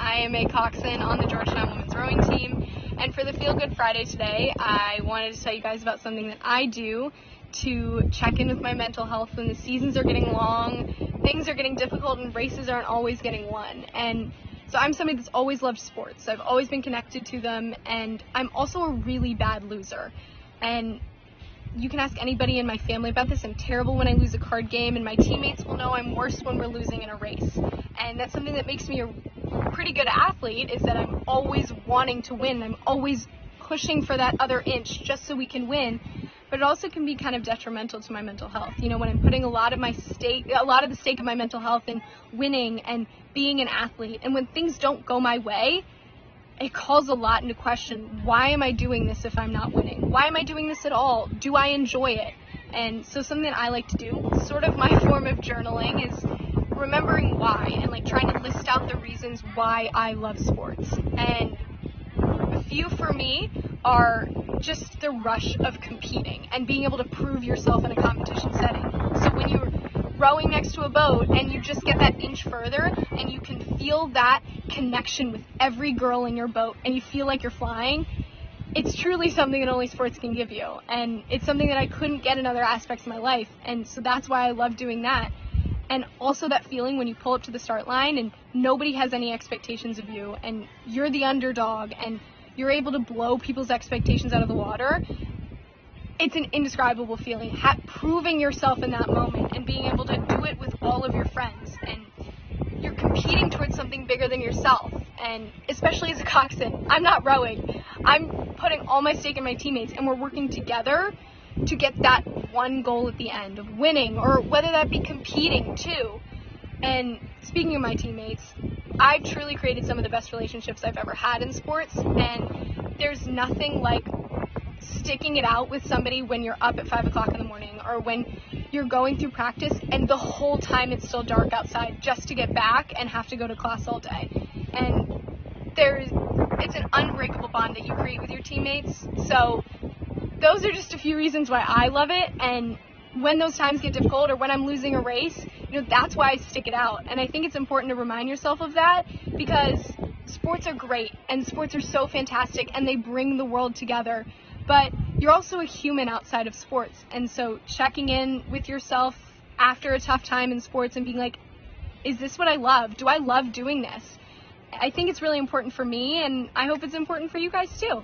I am a coxswain on the Georgetown women's rowing team, and for the Feel Good Friday today, I wanted to tell you guys about something that I do to check in with my mental health when the seasons are getting long, things are getting difficult, and races aren't always getting won. And so I'm somebody that's always loved sports. I've always been connected to them, and I'm also a really bad loser. And you can ask anybody in my family about this. I'm terrible when I lose a card game, and my teammates will know I'm worse when we're losing in a race. And that's something that makes me a pretty good athlete, is that I'm always wanting to win. I'm always pushing for that other inch just so we can win. But it also can be kind of detrimental to my mental health. You know, when I'm putting a lot of the stake of my mental health in winning and being an athlete, and when things don't go my way, it calls a lot into question. Why am I doing this if I'm not winning? Why am I doing this at all? Do I enjoy it? And so something that I like to do, sort of my form of journaling, is remembering why and like trying to list out the reasons why I love sports. And a few for me are just the rush of competing and being able to prove yourself in a competition setting. So when you're rowing next to a boat and you just get that inch further and you can feel that connection with every girl in your boat and you feel like you're flying, it's truly something that only sports can give you. And it's something that I couldn't get in other aspects of my life. And so that's why I love doing that. And also that feeling when you pull up to the start line and nobody has any expectations of you and you're the underdog and you're able to blow people's expectations out of the water. It's an indescribable feeling, proving yourself in that moment and being able to do it with all of your friends. And you're competing towards something bigger than yourself. And especially as a coxswain, I'm not rowing. I'm putting all my stake in my teammates, and we're working together to get that one goal at the end of winning, or whether that be competing too. And speaking of my teammates, I've truly created some of the best relationships I've ever had in sports, and there's nothing like sticking it out with somebody when you're up at 5 o'clock in the morning or when you're going through practice and the whole time it's still dark outside just to get back and have to go to class all day. And it's an unbreakable bond that you create with your teammates. So those are just a few reasons why I love it. And when those times get difficult or when I'm losing a race, that's why I stick it out. And I think it's important to remind yourself of that, because sports are great and sports are so fantastic and they bring the world together. But you're also a human outside of sports. And so checking in with yourself after a tough time in sports and being like, is this what I love? Do I love doing this? I think it's really important for me, and I hope it's important for you guys too.